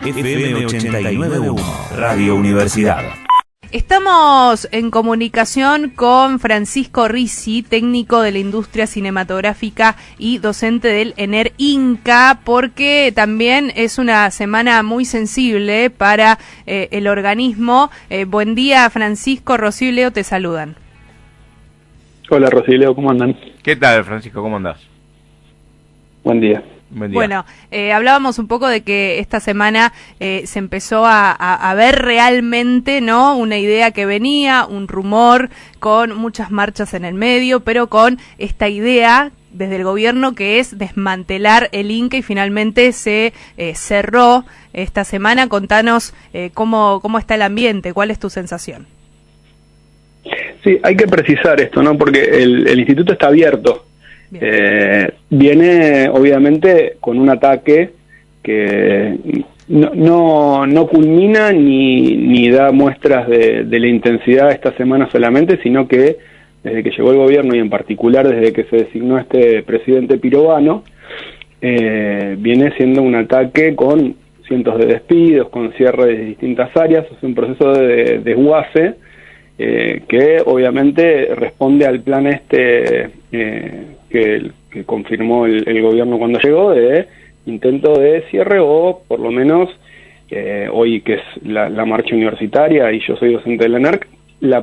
FM 89.1 Radio Universidad. Estamos en comunicación con Francisco Ricci, técnico de la industria cinematográfica y docente del ENER Inca, porque también es una semana muy sensible para el organismo. Buen día, Francisco. Rocío y Leo te saludan. Hola, Rocío y Leo, ¿cómo andan? ¿Qué tal, Francisco? ¿Cómo andás? Buen día. Bueno, hablábamos un poco de que esta semana se empezó a ver realmente, ¿no? Una idea que venía, un rumor, con muchas marchas en el medio, pero con esta idea desde el gobierno que es desmantelar el Inca, y finalmente se cerró esta semana. Contanos cómo está el ambiente, cuál es tu sensación. Sí, hay que precisar esto, ¿no? Porque el instituto está abierto. Viene obviamente con un ataque que no culmina ni da muestras de la intensidad esta semana solamente, sino que desde que llegó el gobierno y en particular desde que se designó este presidente pirobano, viene siendo un ataque con cientos de despidos, con cierre de distintas áreas. Es un proceso de desguace que obviamente responde al plan que confirmó el gobierno cuando llegó, de intento de cierre, o por lo menos hoy, que es la marcha universitaria, y yo soy docente de la ENERC,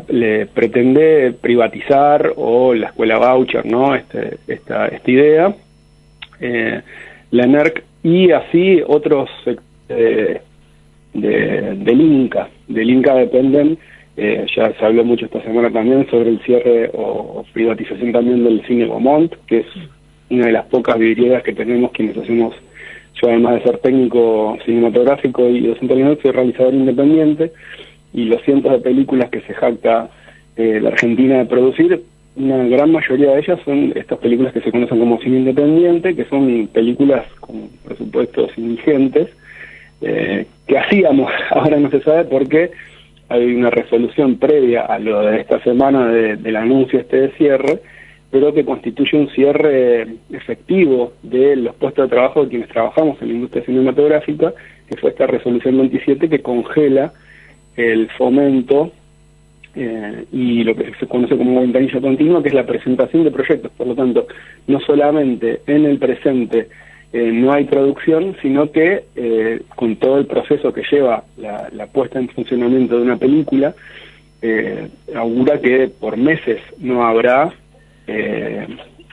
le pretende privatizar, o la escuela voucher, ¿no? Esta idea. La ENERC y así otros del Inca dependen. Ya se habló mucho esta semana también sobre el cierre o privatización también del Cine Beaumont, que es una de las pocas vidrieras que tenemos quienes hacemos. Yo, además de ser técnico cinematográfico y docente de la ENERC, soy realizador independiente, y los cientos de películas que se jacta la Argentina de producir, una gran mayoría de ellas son estas películas que se conocen como cine independiente, que son películas con presupuestos ingentes, que hacíamos, ahora no se sabe por qué. Hay una resolución previa a lo de esta semana del anuncio de cierre, pero que constituye un cierre efectivo de los puestos de trabajo de quienes trabajamos en la industria cinematográfica, que fue esta resolución 27 que congela el fomento y lo que se conoce como ventanilla continua, que es la presentación de proyectos. Por lo tanto, no solamente en el presente no hay producción, sino que con todo el proceso que lleva la puesta en funcionamiento de una película, augura que por meses no habrá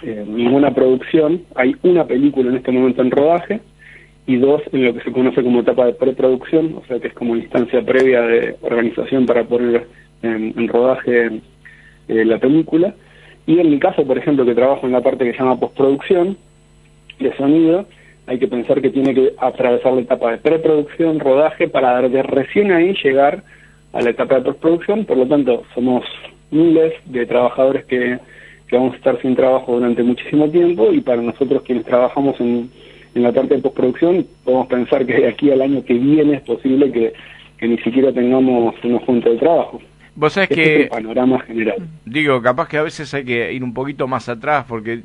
ninguna producción. Hay una película en este momento en rodaje y dos en lo que se conoce como etapa de preproducción, o sea que es como la instancia previa de organización para poner en rodaje la película. Y en mi caso, por ejemplo, que trabajo en la parte que se llama postproducción de sonido, hay que pensar que tiene que atravesar la etapa de preproducción, rodaje, para de recién ahí llegar a la etapa de postproducción. Por lo tanto, somos miles de trabajadores que vamos a estar sin trabajo durante muchísimo tiempo, y para nosotros quienes trabajamos en la parte de postproducción, podemos pensar que de aquí al año que viene es posible que ni siquiera tengamos una fuente de trabajo. Vos sabés que es el panorama general. Digo, capaz que a veces hay que ir un poquito más atrás, porque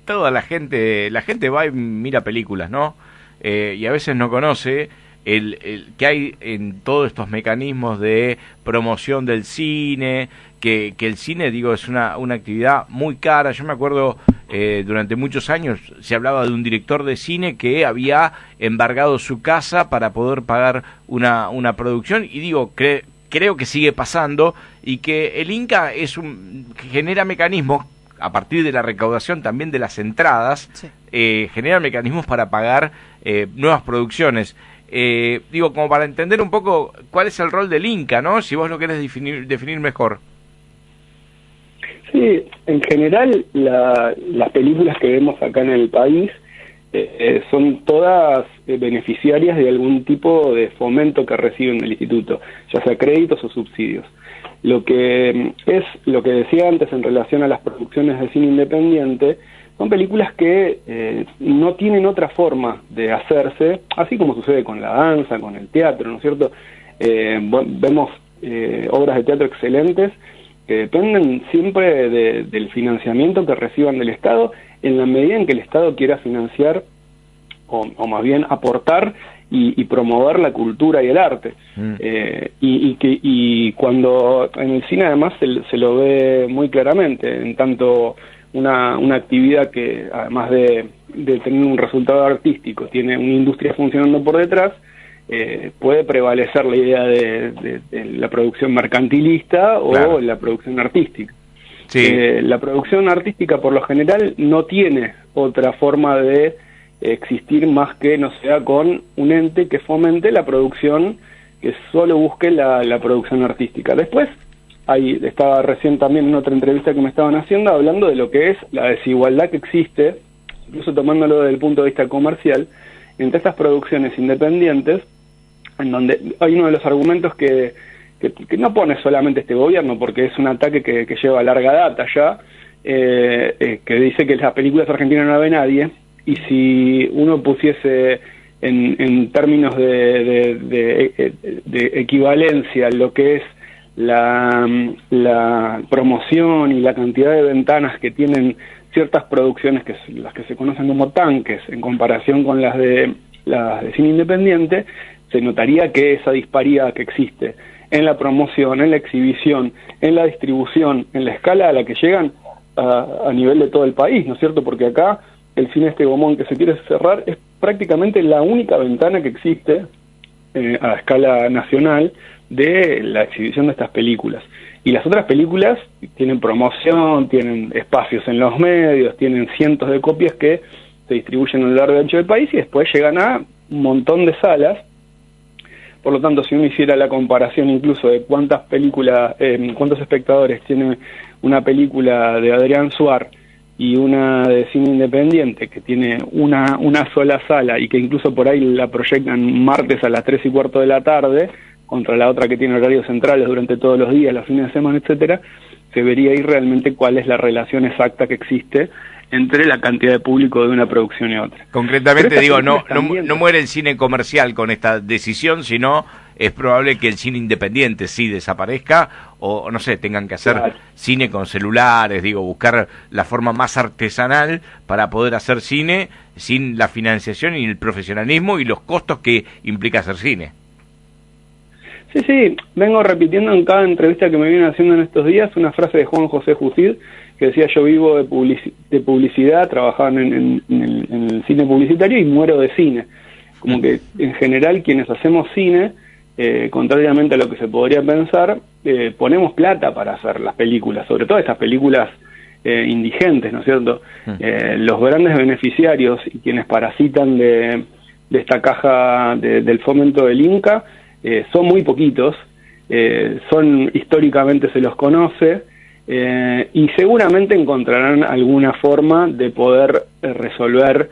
toda la gente va y mira películas, ¿no? Y a veces no conoce el que hay en todos estos mecanismos de promoción del cine, que el cine, digo, es una actividad muy cara. Yo me acuerdo, durante muchos años se hablaba de un director de cine que había embargado su casa para poder pagar una producción, y digo, creo que sigue pasando, y que el Inca genera mecanismos a partir de la recaudación también de las entradas, sí. Genera mecanismos para pagar nuevas producciones. Digo, como para entender un poco cuál es el rol del Inca, ¿no? Si vos lo querés definir mejor. Sí, en general las películas que vemos acá en el país son todas beneficiarias de algún tipo de fomento que reciben del instituto, ya sea créditos o subsidios. Lo que decía antes en relación a las producciones de cine independiente, son películas que no tienen otra forma de hacerse, así como sucede con la danza, con el teatro, ¿no es cierto? Vemos obras de teatro excelentes que dependen siempre del financiamiento que reciban del Estado, en la medida en que el Estado quiera financiar, o más bien aportar y promover la cultura y el arte. Y cuando en el cine además se lo ve muy claramente, en tanto una actividad que además de tener un resultado artístico, tiene una industria funcionando por detrás, puede prevalecer la idea de la producción mercantilista o claro, la producción artística. sí. La producción artística por lo general no tiene otra forma de existir más que no sea con un ente que fomente la producción, que solo busque la producción artística. Después, estaba recién también en otra entrevista que me estaban haciendo hablando de lo que es la desigualdad que existe, incluso tomándolo desde el punto de vista comercial, entre estas producciones independientes, en donde hay uno de los argumentos que no pone solamente este gobierno, porque es un ataque que lleva larga data ya, que dice que las películas argentinas no la ve nadie, y si uno pusiese en términos de equivalencia lo que es la promoción y la cantidad de ventanas que tienen ciertas producciones, que las que se conocen como tanques, en comparación con las de cine independiente, se notaría que esa disparidad que existe en la promoción, en la exhibición, en la distribución, en la escala a la que llegan a nivel de todo el país, ¿no es cierto? Porque acá el cine Gomón que se quiere cerrar es prácticamente la única ventana que existe a escala nacional de la exhibición de estas películas. Y las otras películas tienen promoción, tienen espacios en los medios, tienen cientos de copias que se distribuyen a lo largo y ancho del país y después llegan a un montón de salas. Por lo tanto, si uno hiciera la comparación incluso de cuántas películas, cuántos espectadores tiene una película de Adrián Suar y una de cine independiente que tiene una sola sala y que incluso por ahí la proyectan martes a las 3:15 de la tarde, contra la otra que tiene horarios centrales durante todos los días, los fines de semana, etcétera, se vería ahí realmente cuál es la relación exacta que existe entre la cantidad de público de una producción y otra. Concretamente digo, no muere el cine comercial con esta decisión, sino es probable que el cine independiente sí desaparezca, o no sé, tengan que hacer cine con celulares, digo, buscar la forma más artesanal para poder hacer cine sin la financiación y el profesionalismo y los costos que implica hacer cine. Sí, vengo repitiendo en cada entrevista que me vienen haciendo en estos días una frase de Juan José Jusid, que decía: yo vivo de publicidad, trabajaba en el cine publicitario y muero de cine. Como que en general quienes hacemos cine, contrariamente a lo que se podría pensar, ponemos plata para hacer las películas, sobre todo estas películas indigentes, ¿no es cierto? Los grandes beneficiarios y quienes parasitan de esta caja del fomento del Inca son muy poquitos, históricamente se los conoce, y seguramente encontrarán alguna forma de poder resolver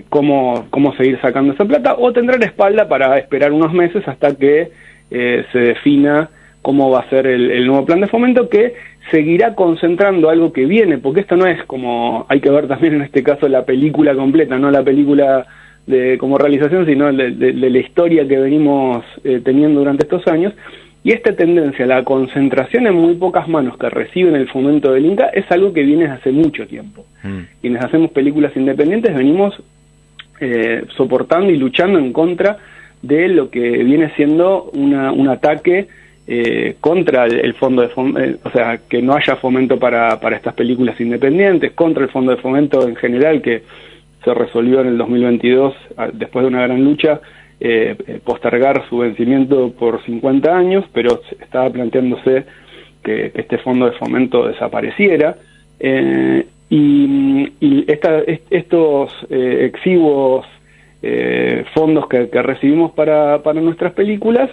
cómo seguir sacando esa plata, o tendrán espalda para esperar unos meses hasta que se defina cómo va a ser el nuevo plan de fomento, que seguirá concentrando algo que viene, porque esto no es como, hay que ver también en este caso la película completa, no la película como realización, sino de la historia que venimos teniendo durante estos años. Y esta tendencia, la concentración en muy pocas manos que reciben el fomento del Inca, es algo que viene hace mucho tiempo. Quienes hacemos películas independientes venimos soportando y luchando en contra de lo que viene siendo un ataque contra el fondo de fomento, o sea, que no haya fomento para estas películas independientes, contra el fondo de fomento en general, que se resolvió en el 2022, después de una gran lucha, postergar su vencimiento por 50 años, pero estaba planteándose que este fondo de fomento desapareciera, y estos exiguos fondos que recibimos para nuestras películas,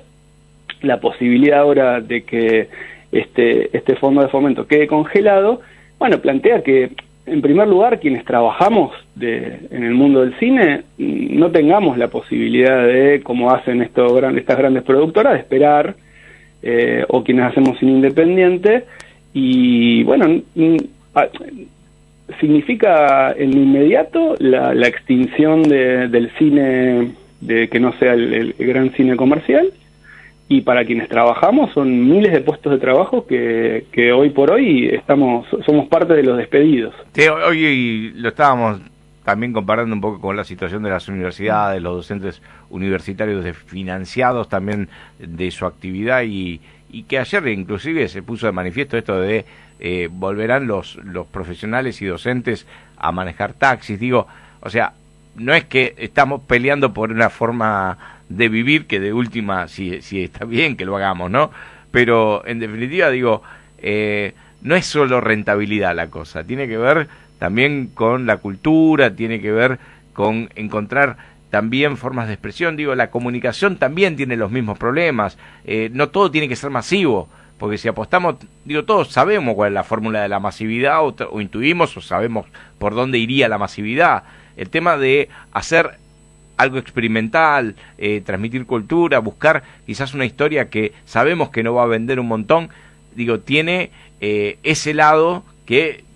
la posibilidad ahora de que este fondo de fomento quede congelado, bueno, plantea que en primer lugar, quienes trabajamos en el mundo del cine, no tengamos la posibilidad de, como hacen estas grandes productoras, de esperar, o quienes hacemos cine independiente, y bueno, significa en lo inmediato la extinción del cine, de que no sea el gran cine comercial, y para quienes trabajamos son miles de puestos de trabajo que hoy por hoy somos parte de los despedidos. Sí, hoy lo estábamos también comparando un poco con la situación de las universidades, los docentes universitarios desfinanciados también de su actividad y que ayer inclusive se puso de manifiesto esto de volverán los profesionales y docentes a manejar taxis. Digo, o sea, no es que estamos peleando por una forma de vivir que de última, si está bien que lo hagamos, ¿no? Pero en definitiva, digo, no es solo rentabilidad la cosa, tiene que ver también con la cultura, tiene que ver con encontrar también formas de expresión. Digo, la comunicación también tiene los mismos problemas, no todo tiene que ser masivo, porque si apostamos, digo, todos sabemos cuál es la fórmula de la masividad o intuimos o sabemos por dónde iría la masividad. El tema de hacer algo experimental, transmitir cultura, buscar quizás una historia que sabemos que no va a vender un montón, digo, tiene ese lado que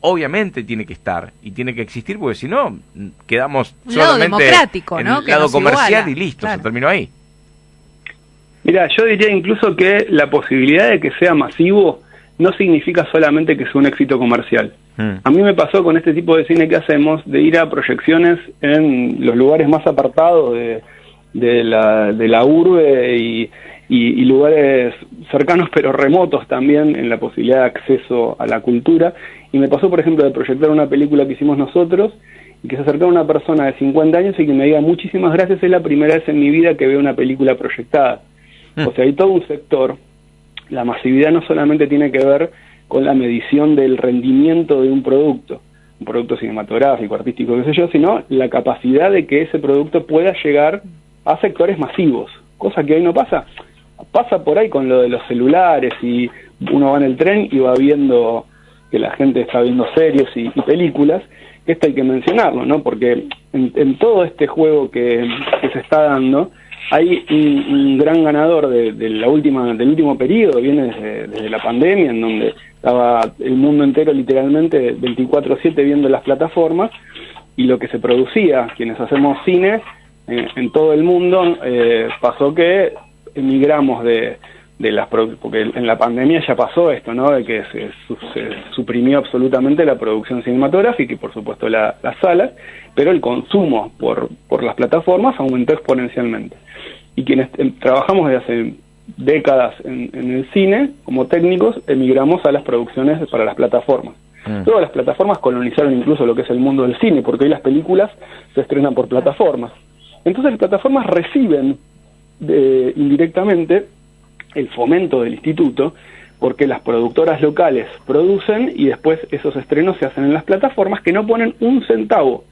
obviamente tiene que estar y tiene que existir, porque si no quedamos un lado solamente democrático, en ¿no? el Que lado comercial iguala. y listo, Claro. se terminó ahí. Mira, yo diría incluso que la posibilidad de que sea masivo no significa solamente que sea un éxito comercial. A mí me pasó con este tipo de cine que hacemos de ir a proyecciones en los lugares más apartados de la urbe y lugares cercanos pero remotos también en la posibilidad de acceso a la cultura. Y me pasó, por ejemplo, de proyectar una película que hicimos nosotros y que se acercara una persona de 50 años y que me diga muchísimas gracias, es la primera vez en mi vida que veo una película proyectada. O sea, hay todo un sector. La masividad no solamente tiene que ver con la medición del rendimiento de un producto cinematográfico, artístico, qué sé yo, sino la capacidad de que ese producto pueda llegar a sectores masivos, cosa que hoy no pasa. Pasa por ahí con lo de los celulares y uno va en el tren y va viendo que la gente está viendo series y películas, que esto hay que mencionarlo, ¿no? Porque en todo este juego que se está dando, hay un gran ganador del último periodo, viene desde la pandemia, en donde estaba el mundo entero literalmente 24/7 viendo las plataformas, y lo que se producía, quienes hacemos cine en todo el mundo, pasó que emigramos porque en la pandemia ya pasó esto, ¿no? De que se suprimió absolutamente la producción cinematográfica y por supuesto las salas, pero el consumo por las plataformas aumentó exponencialmente. Y quienes trabajamos desde hace décadas en el cine, como técnicos, emigramos a las producciones para las plataformas. Luego las plataformas colonizaron incluso lo que es el mundo del cine, porque hoy las películas se estrenan por plataformas. Entonces las plataformas reciben indirectamente el fomento del instituto, porque las productoras locales producen y después esos estrenos se hacen en las plataformas que no ponen un centavo.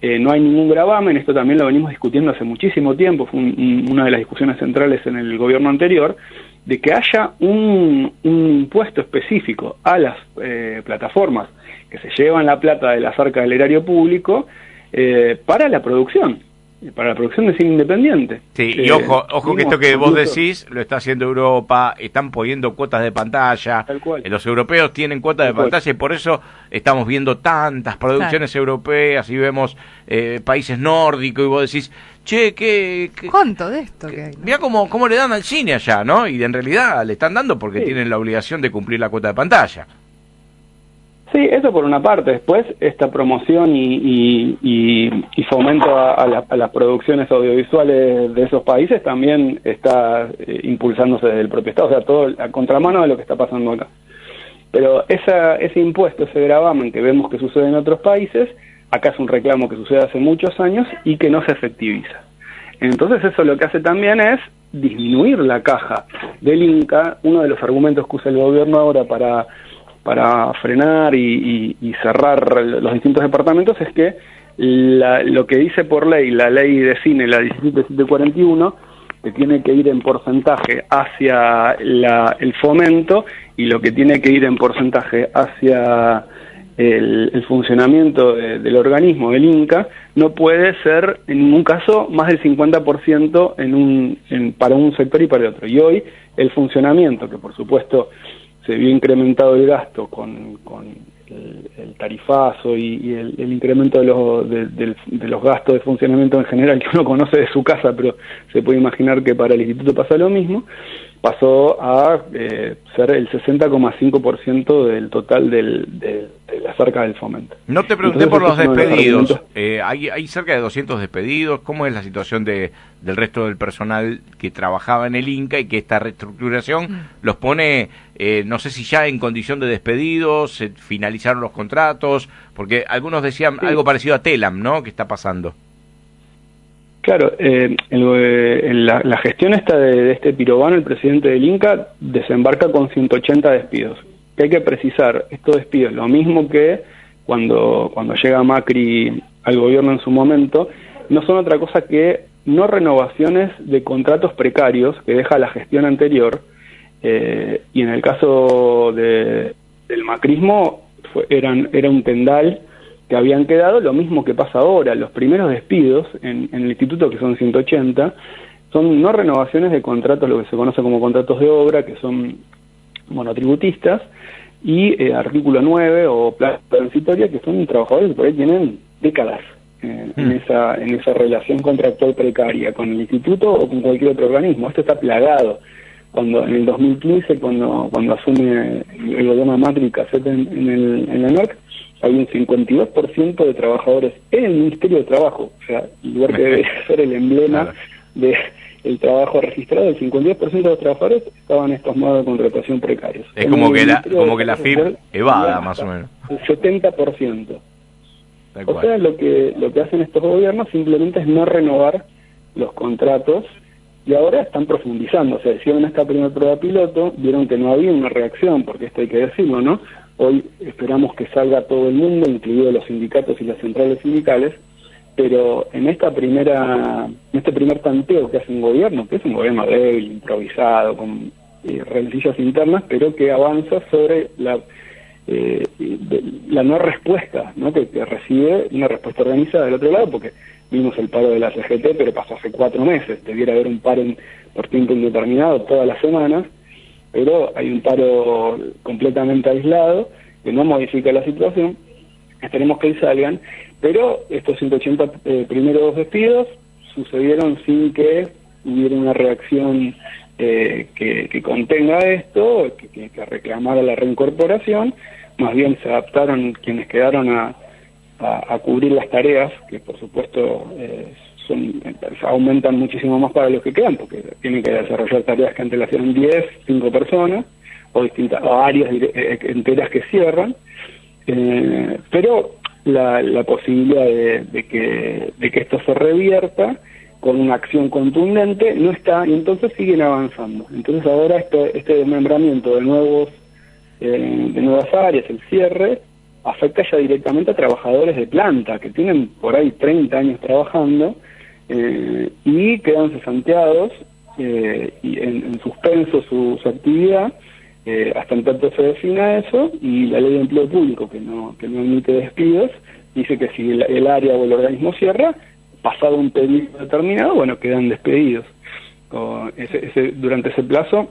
No hay ningún gravamen, esto también lo venimos discutiendo hace muchísimo tiempo, fue una de las discusiones centrales en el gobierno anterior, de que haya un impuesto específico a las plataformas que se llevan la plata de las arcas del erario público para la producción de cine independiente. Sí, y ojo que esto que vos decís lo está haciendo Europa, están poniendo cuotas de pantalla, los europeos tienen cuotas de pantalla y por eso estamos viendo tantas producciones europeas y vemos países nórdicos y vos decís, che, ¿cuánto de esto que hay? ¿No? Mirá cómo le dan al cine allá, ¿no? Y en realidad le están dando porque tienen la obligación de cumplir la cuota de pantalla. Sí, eso por una parte. Después, esta promoción y fomento a las producciones audiovisuales de esos países también está impulsándose desde el propio Estado, o sea, todo a contramano de lo que está pasando acá. Pero ese impuesto, ese gravamen que vemos que sucede en otros países, acá es un reclamo que sucede hace muchos años y que no se efectiviza. Entonces eso lo que hace también es disminuir la caja del Inca. Uno de los argumentos que usa el gobierno ahora para frenar y cerrar los distintos departamentos es que lo que dice por ley, la ley de cine, la 17741, que tiene que ir en porcentaje hacia el fomento y lo que tiene que ir en porcentaje hacia el funcionamiento del organismo, del Inca, no puede ser en ningún caso más del 50% para un sector y para el otro. Y hoy el funcionamiento, que por supuesto se vio incrementado el gasto con el tarifazo y el incremento de los gastos de funcionamiento en general que uno conoce de su casa, pero se puede imaginar que para el instituto pasa lo mismo, pasó a ser el 60,5% del total de las arcas del fomento. No te pregunté por los despedidos. Hay cerca de 200 despedidos. ¿Cómo es la situación del resto del personal que trabajaba en el Inca y que esta reestructuración los pone, no sé si ya en condición de despedidos, se finalizaron los contratos? Porque algunos decían algo parecido a Telam, ¿no? ¿Qué está pasando? Claro, en la gestión esta de este pirobano, el presidente del Inca desembarca con 180 despidos. Que hay que precisar, estos despidos, lo mismo que cuando llega Macri al gobierno en su momento, no son otra cosa que no renovaciones de contratos precarios que deja la gestión anterior, y en el caso del macrismo era un tendal que habían quedado, lo mismo que pasa ahora. Los primeros despidos en el instituto, que son 180, son no renovaciones de contratos, lo que se conoce como contratos de obra, que son monotributistas, y artículo 9 o plaza transitoria, que son trabajadores que por ahí tienen décadas en esa relación contractual precaria con el instituto o con cualquier otro organismo. Esto está plagado. Cuando en el 2015, cuando asume el gobierno de Macri y Cassette en el NORC, hay un 52% de trabajadores en el Ministerio de Trabajo, o sea, el lugar que debe ser el emblema del trabajo registrado. El 52% de los trabajadores estaban en estos modos de contratación precarios. Es como que la FIP evada, más o menos. El 70%. O sea, lo que hacen estos gobiernos simplemente es no renovar los contratos, y ahora están profundizando. O sea, hicieron esta primera prueba piloto, vieron que no había una reacción, porque esto hay que decirlo, ¿no? Hoy esperamos que salga todo el mundo, incluidos los sindicatos y las centrales sindicales, pero en este primer tanteo que hace un gobierno, que es un gobierno débil, improvisado, con rencillas internas, pero que avanza sobre la no respuesta, ¿no? Que recibe una respuesta organizada del otro lado, porque vimos el paro de la CGT, pero pasó hace 4 meses, debiera haber un paro por tiempo indeterminado todas las semanas, pero hay un paro completamente aislado que no modifica la situación. Esperemos que salgan, pero estos 180 primeros despidos sucedieron sin que hubiera una reacción que contenga esto, que reclamara la reincorporación. Más bien se adaptaron quienes quedaron a cubrir las tareas, que por supuesto aumentan muchísimo más para los que quedan, porque tienen que desarrollar tareas que antes las hacían 10, 5 personas, o áreas enteras que cierran, pero la posibilidad de que esto se revierta con una acción contundente no está, y entonces siguen avanzando. Entonces ahora este desmembramiento de nuevas áreas, el cierre, afecta ya directamente a trabajadores de planta que tienen por ahí 30 años trabajando, y quedan cesanteados y en suspenso su actividad hasta en tanto se defina eso, y la ley de empleo público, que no emite despidos, dice que si el área o el organismo cierra, pasado un periodo determinado, bueno, quedan despedidos. Durante ese plazo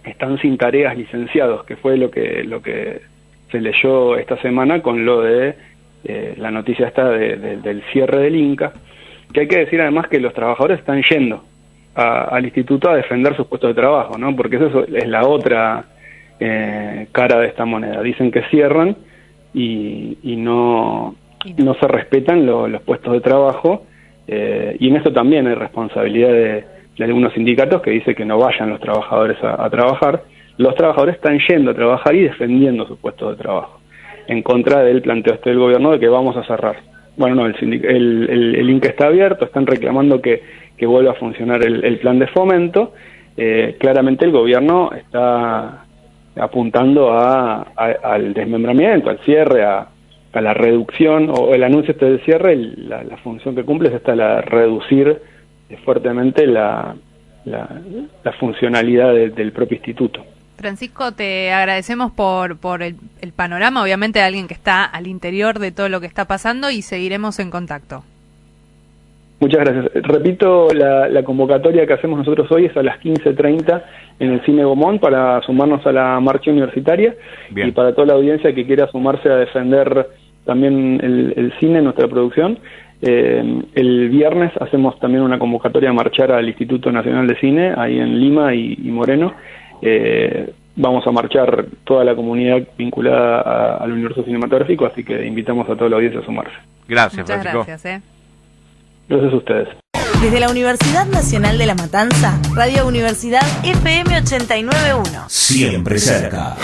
están sin tareas licenciados, que fue lo que se leyó esta semana con lo de la noticia esta del cierre del Inca, que hay que decir además que los trabajadores están yendo al instituto a defender sus puestos de trabajo, ¿no? Porque eso es la otra cara de esta moneda. Dicen que cierran y no se respetan los puestos de trabajo, y en eso también hay responsabilidad de algunos sindicatos que dicen que no vayan los trabajadores a trabajar. Los trabajadores están yendo a trabajar y defendiendo sus puestos de trabajo, en contra del planteo del gobierno de que vamos a cerrar. Bueno, no, el Inca está abierto, están reclamando que vuelva a funcionar el plan de fomento. Claramente el gobierno está apuntando al desmembramiento, al cierre, a la reducción, o el anuncio del cierre, la función que cumple es la reducir fuertemente la funcionalidad del propio instituto. Francisco, te agradecemos por el panorama, obviamente de alguien que está al interior de todo lo que está pasando, y seguiremos en contacto. Muchas gracias. Repito, la convocatoria que hacemos nosotros hoy es a las 15:30 en el Cine Beaumont para sumarnos a la marcha universitaria. Bien. Y para toda la audiencia que quiera sumarse a defender también el cine, nuestra producción, El viernes hacemos también una convocatoria a marchar al Instituto Nacional de Cine, ahí en Lima y Moreno. Vamos a marchar toda la comunidad vinculada al universo cinematográfico, así que invitamos a toda la audiencia a sumarse. Gracias, Muchas Francisco. gracias. Gracias a ustedes. Desde la Universidad Nacional de La Matanza, Radio Universidad FM 89.1. Siempre cerca.